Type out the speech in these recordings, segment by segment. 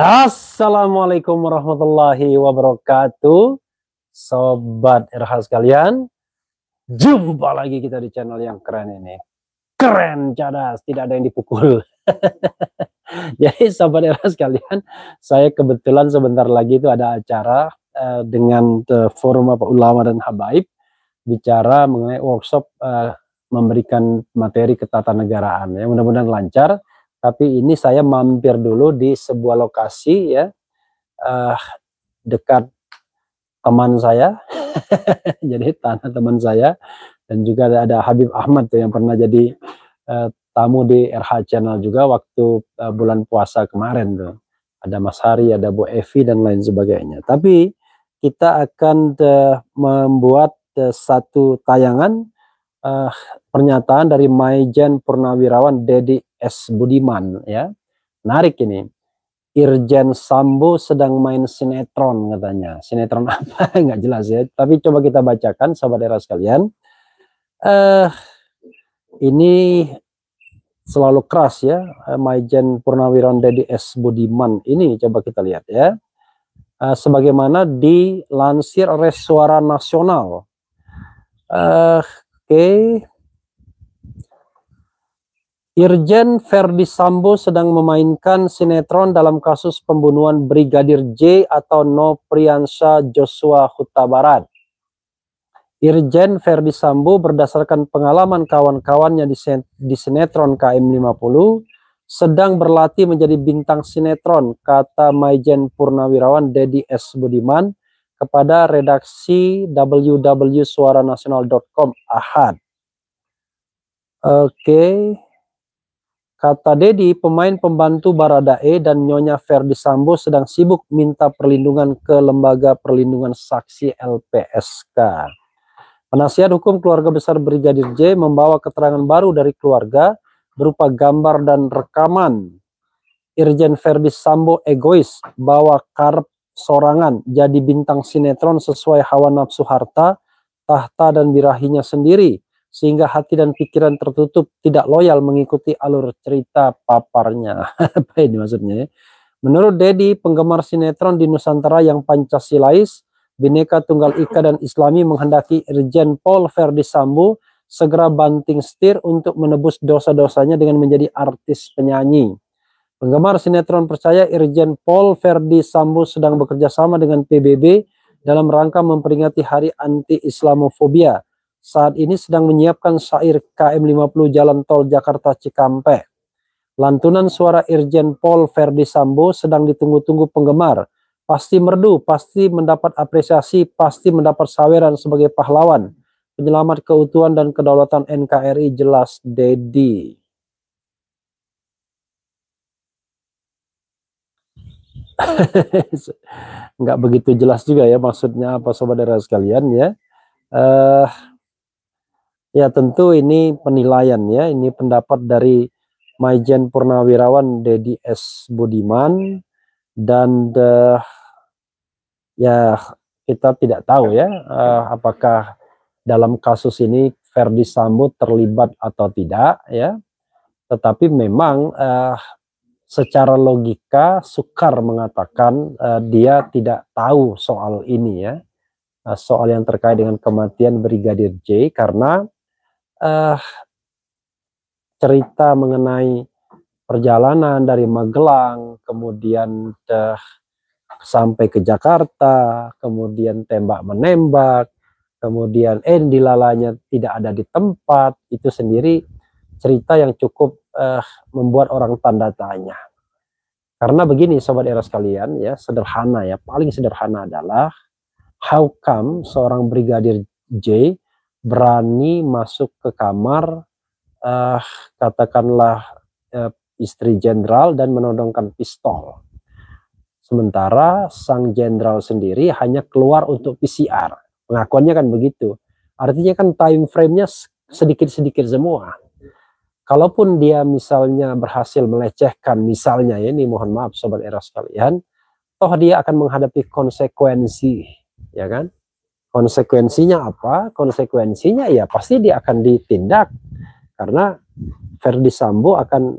Assalamualaikum warahmatullahi wabarakatuh, Sobat RH sekalian. Jumpa lagi kita di channel yang keren ini. Keren, cadas, tidak ada yang dipukul. Jadi Sobat RH sekalian, saya kebetulan sebentar lagi itu ada acara dengan forum ulama dan habaib, bicara mengenai workshop memberikan materi ketatanegaraan. Ya, mudah-mudahan lancar. Tapi ini saya mampir dulu di sebuah lokasi ya, dekat teman saya. Jadi tanah teman saya, dan juga ada Habib Ahmad tuh yang pernah jadi tamu di RH Channel juga waktu bulan puasa kemarin tuh. Ada Mas Hari, ada Bu Evi dan lain sebagainya. Tapi kita akan membuat satu tayangan pernyataan dari Maijen Purnawirawan Dedi S. Budiman ya. Menarik ini. Irjen Sambo sedang main sinetron katanya. Sinetron apa? Nggak jelas ya. Tapi coba kita bacakan Sobat Era sekalian. Ini selalu keras ya. Maijen Purnawirawan Dedi S. Budiman ini coba kita lihat ya. Sebagaimana dilansir oleh Suara Nasional. Oke. Irjen Verdi Sambo sedang memainkan sinetron dalam kasus pembunuhan Brigadir J atau Nopriansya Joshua Huta Barat. Irjen Verdi Sambo berdasarkan pengalaman kawan-kawannya di sinetron KM50 sedang berlatih menjadi bintang sinetron, kata Maijen Purnawirawan Dedi S. Budiman kepada redaksi www.suaranasional.com Ahad. Oke. Kata Dedi, pemain pembantu Baradae dan Nyonya Verdi Sambo sedang sibuk minta perlindungan ke Lembaga Perlindungan Saksi LPSK. Penasihat hukum keluarga besar Brigadir J membawa keterangan baru dari keluarga berupa gambar dan rekaman. Irjen Verdi Sambo egois, bawa karep sorangan, jadi bintang sinetron sesuai hawa nafsu harta, tahta dan birahinya sendiri, sehingga hati dan pikiran tertutup, tidak loyal mengikuti alur cerita paparnya. Apa ini maksudnya? Menurut Dedi, penggemar sinetron di Nusantara yang Pancasilais, Bhinneka Tunggal Ika dan Islami menghendaki Irjen Pol Verdi Sambo segera banting setir untuk menebus dosa-dosanya dengan menjadi artis penyanyi. Penggemar sinetron percaya Irjen Pol Verdi Sambo sedang bekerja sama dengan PBB dalam rangka memperingati Hari Anti-Islamofobia. Saat ini sedang menyiapkan syair KM50 Jalan Tol Jakarta Cikampek. Lantunan suara Irjen Pol Verdi Sambo sedang ditunggu-tunggu penggemar. Pasti merdu, pasti mendapat apresiasi, pasti mendapat saweran sebagai pahlawan, penyelamat keutuhan dan kedaulatan NKRI, jelas Dedi. Nggak begitu jelas juga ya maksudnya apa Sobat Era sekalian ya. Ya tentu ini penilaian ya, ini pendapat dari Maijen Purnawirawan Dedi S. Budiman, dan ya kita tidak tahu ya apakah dalam kasus ini Verdi Sambo terlibat atau tidak ya. Tetapi memang secara logika sukar mengatakan dia tidak tahu soal ini ya, soal yang terkait dengan kematian Brigadir J, karena cerita mengenai perjalanan dari Magelang kemudian sampai ke Jakarta, kemudian tembak menembak, kemudian dilalanya tidak ada di tempat, itu sendiri cerita yang cukup membuat orang tanda tanya. Karena begini Sobat Era sekalian ya, sederhana ya, paling sederhana adalah how come seorang Brigadir J berani masuk ke kamar katakanlah istri jenderal dan menodongkan pistol, sementara sang jenderal sendiri hanya keluar untuk PCR. Pengakuannya kan begitu, artinya kan time frame-nya sedikit-sedikit semua. Kalaupun dia misalnya berhasil melecehkan misalnya ya, ini mohon maaf Sobat Era sekalian, toh dia akan menghadapi konsekuensi ya kan. Konsekuensinya apa? Konsekuensinya ya pasti dia akan ditindak, karena Verdi Sambo akan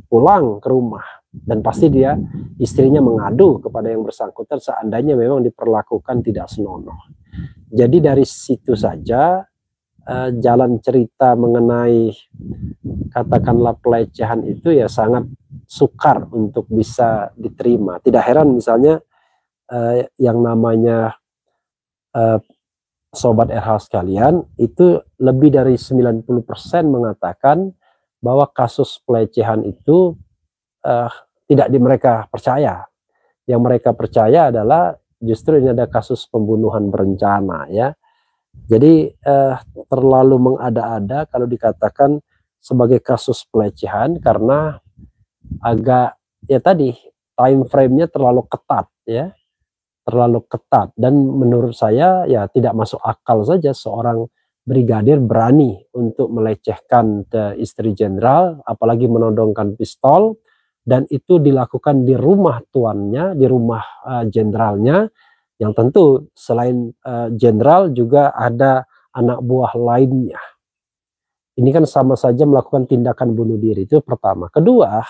pulang ke rumah Dan pasti istrinya mengadu kepada yang bersangkutan seandainya memang diperlakukan tidak senonoh. Jadi dari situ saja jalan cerita mengenai katakanlah pelecehan itu ya sangat sukar untuk bisa diterima. Tidak heran misalnya yang namanya Sobat RH sekalian, itu lebih dari 90% mengatakan bahwa kasus pelecehan itu tidak mereka percaya. Yang mereka percaya adalah justru ini ada kasus pembunuhan berencana ya. Jadi terlalu mengada-ada kalau dikatakan sebagai kasus pelecehan karena agak ya tadi time frame-nya terlalu ketat ya. Terlalu ketat, dan menurut saya ya tidak masuk akal saja seorang brigadir berani untuk melecehkan istri jenderal, apalagi menodongkan pistol, dan itu dilakukan di rumah tuannya, di rumah jenderalnya, yang tentu selain jenderal juga ada anak buah lainnya. Ini kan sama saja melakukan tindakan bunuh diri. Itu pertama. Kedua,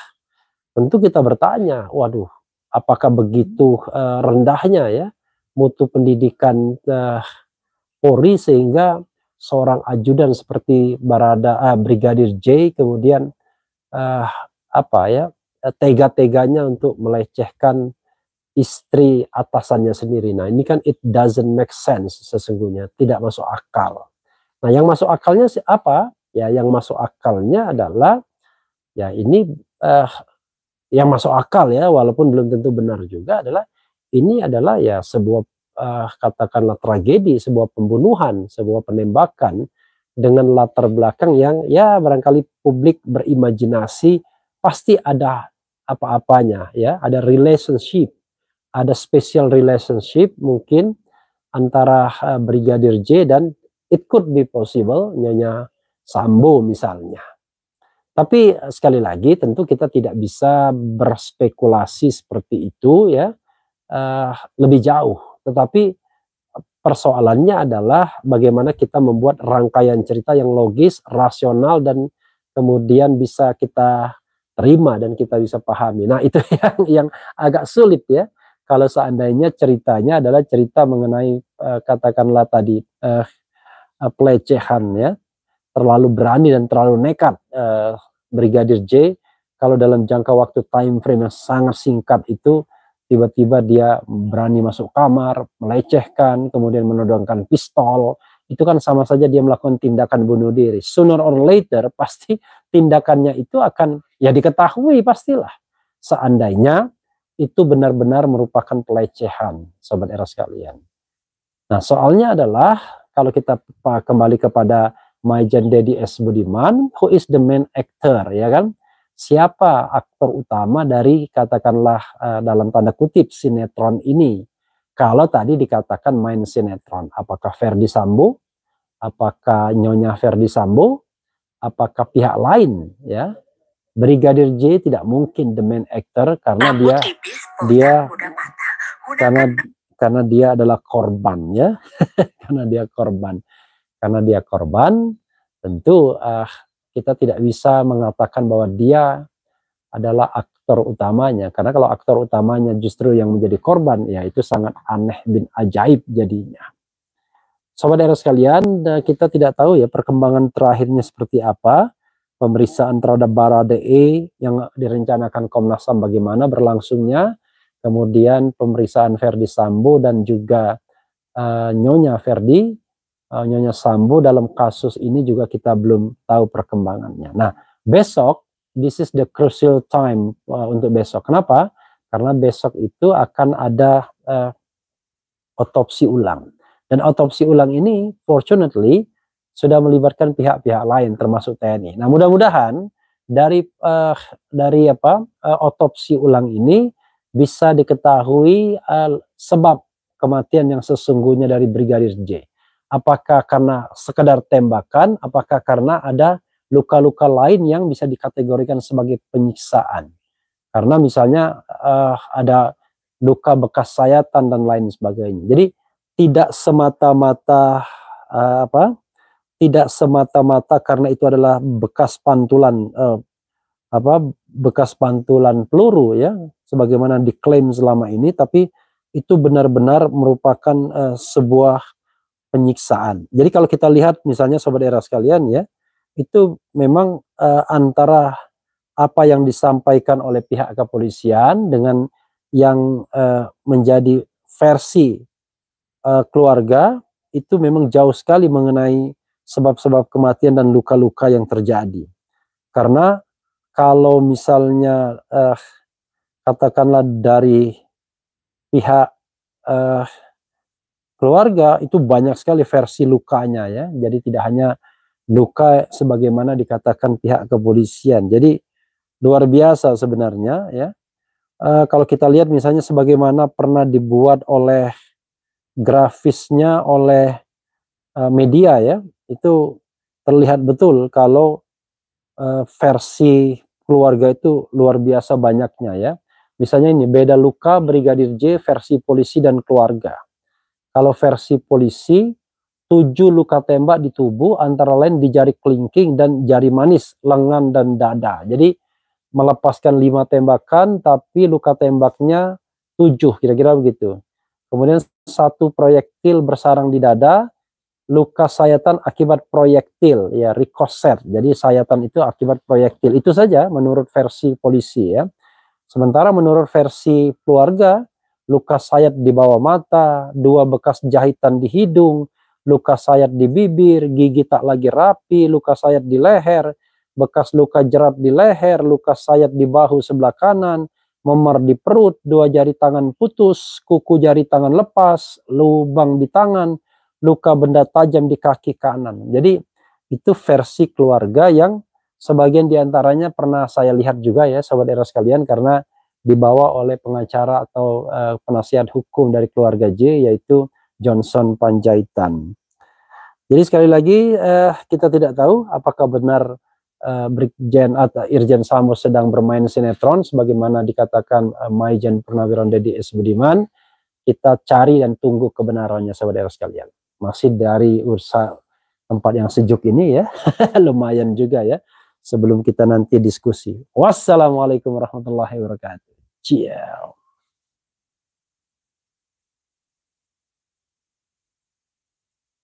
tentu kita bertanya, waduh, apakah begitu rendahnya ya mutu pendidikan Polri sehingga seorang ajudan seperti Brigadir J kemudian tega-teganya untuk melecehkan istri atasannya sendiri. Nah ini kan it doesn't make sense, sesungguhnya tidak masuk akal. Nah yang masuk akalnya apa? Ya yang masuk akalnya adalah ya ini yang masuk akal ya, walaupun belum tentu benar juga, adalah ini adalah ya sebuah katakanlah tragedi, sebuah pembunuhan, sebuah penembakan dengan latar belakang yang ya barangkali publik berimajinasi pasti ada apa-apanya ya, ada relationship, ada special relationship mungkin antara Brigadir J dan it could be possible Nyonya Sambo misalnya. Tapi sekali lagi tentu kita tidak bisa berspekulasi seperti itu ya lebih jauh. Tetapi persoalannya adalah bagaimana kita membuat rangkaian cerita yang logis, rasional, dan kemudian bisa kita terima dan kita bisa pahami. Nah itu yang agak sulit ya. Kalau seandainya ceritanya adalah cerita mengenai katakanlah tadi pelecehan ya, terlalu berani dan terlalu nekat Brigadir J, kalau dalam jangka waktu time frame yang sangat singkat itu tiba-tiba dia berani masuk kamar, melecehkan, kemudian menodongkan pistol, itu kan sama saja dia melakukan tindakan bunuh diri. Sooner or later pasti tindakannya itu akan ya diketahui pastilah. Seandainya itu benar-benar merupakan pelecehan, Sobat Era sekalian. Nah soalnya adalah kalau kita kembali kepada Maijen Dedi S. Budiman, who is the main actor, ya kan? Siapa aktor utama dari katakanlah dalam tanda kutip sinetron ini? Kalau tadi dikatakan main sinetron, apakah Ferdi Sambo? Apakah Nyonya Ferdi Sambo? Apakah pihak lain? Ya, Brigadir J tidak mungkin the main actor karena karena dia adalah korban ya, karena dia korban, tentu kita tidak bisa mengatakan bahwa dia adalah aktor utamanya, karena kalau aktor utamanya justru yang menjadi korban, ya itu sangat aneh bin ajaib jadinya. Sobat Era sekalian, kita tidak tahu ya perkembangan terakhirnya seperti apa. Pemeriksaan terhadap Baradae yang direncanakan Komnas HAM bagaimana berlangsungnya, kemudian pemeriksaan Ferdi Sambo dan juga Nyonya Sambo dalam kasus ini juga kita belum tahu perkembangannya. Nah, besok, this is the crucial time untuk besok. Kenapa? Karena besok itu akan ada otopsi ulang. Dan otopsi ulang ini, fortunately, sudah melibatkan pihak-pihak lain, termasuk TNI. Nah, mudah-mudahan dari otopsi ulang ini bisa diketahui sebab kematian yang sesungguhnya dari Brigadir J. Apakah karena sekedar tembakan, apakah karena ada luka-luka lain yang bisa dikategorikan sebagai penyiksaan. Karena misalnya ada luka bekas sayatan dan lain sebagainya. Jadi tidak semata-mata karena itu adalah bekas pantulan bekas pantulan peluru ya, sebagaimana diklaim selama ini, tapi itu benar-benar merupakan sebuah penyiksaan. Jadi kalau kita lihat misalnya sobat era sekalian ya, itu memang antara apa yang disampaikan oleh pihak kepolisian dengan yang menjadi versi keluarga itu memang jauh sekali mengenai sebab-sebab kematian dan luka-luka yang terjadi. Karena kalau misalnya katakanlah dari pihak keluarga itu banyak sekali versi lukanya ya, jadi tidak hanya luka sebagaimana dikatakan pihak kepolisian. Jadi luar biasa sebenarnya ya. Kalau kita lihat misalnya sebagaimana pernah dibuat oleh grafisnya oleh media ya, itu terlihat betul kalau versi keluarga itu luar biasa banyaknya ya. Misalnya ini beda luka Brigadir J versi polisi dan keluarga. Kalau versi polisi 7 luka tembak di tubuh antara lain di jari kelingking dan jari manis, lengan dan dada. Jadi melepaskan 5 tembakan tapi luka tembaknya 7 kira-kira begitu. Kemudian 1 proyektil bersarang di dada, luka sayatan akibat proyektil ya, rikoset. Jadi sayatan itu akibat proyektil. Itu saja menurut versi polisi ya. Sementara menurut versi keluarga, luka sayat di bawah mata, 2 bekas jahitan di hidung, luka sayat di bibir, gigi tak lagi rapi, luka sayat di leher, bekas luka jerat di leher, luka sayat di bahu sebelah kanan, memar di perut, 2 jari tangan putus, kuku jari tangan lepas, lubang di tangan, luka benda tajam di kaki kanan. Jadi itu versi keluarga yang sebagian diantaranya pernah saya lihat juga ya sobat era sekalian, karena dibawa oleh pengacara atau penasihat hukum dari keluarga J, yaitu Johnson Panjaitan. Jadi sekali lagi kita tidak tahu apakah benar Brigjen atau Irjen Sambo sedang bermain sinetron sebagaimana dikatakan Maijen Purnawirawan Dedi S. Budiman. Kita cari dan tunggu kebenarannya saudara sekalian. Masih dari usaha tempat yang sejuk ini ya, lumayan juga ya, sebelum kita nanti diskusi. Wassalamualaikum warahmatullahi wabarakatuh. Ciao.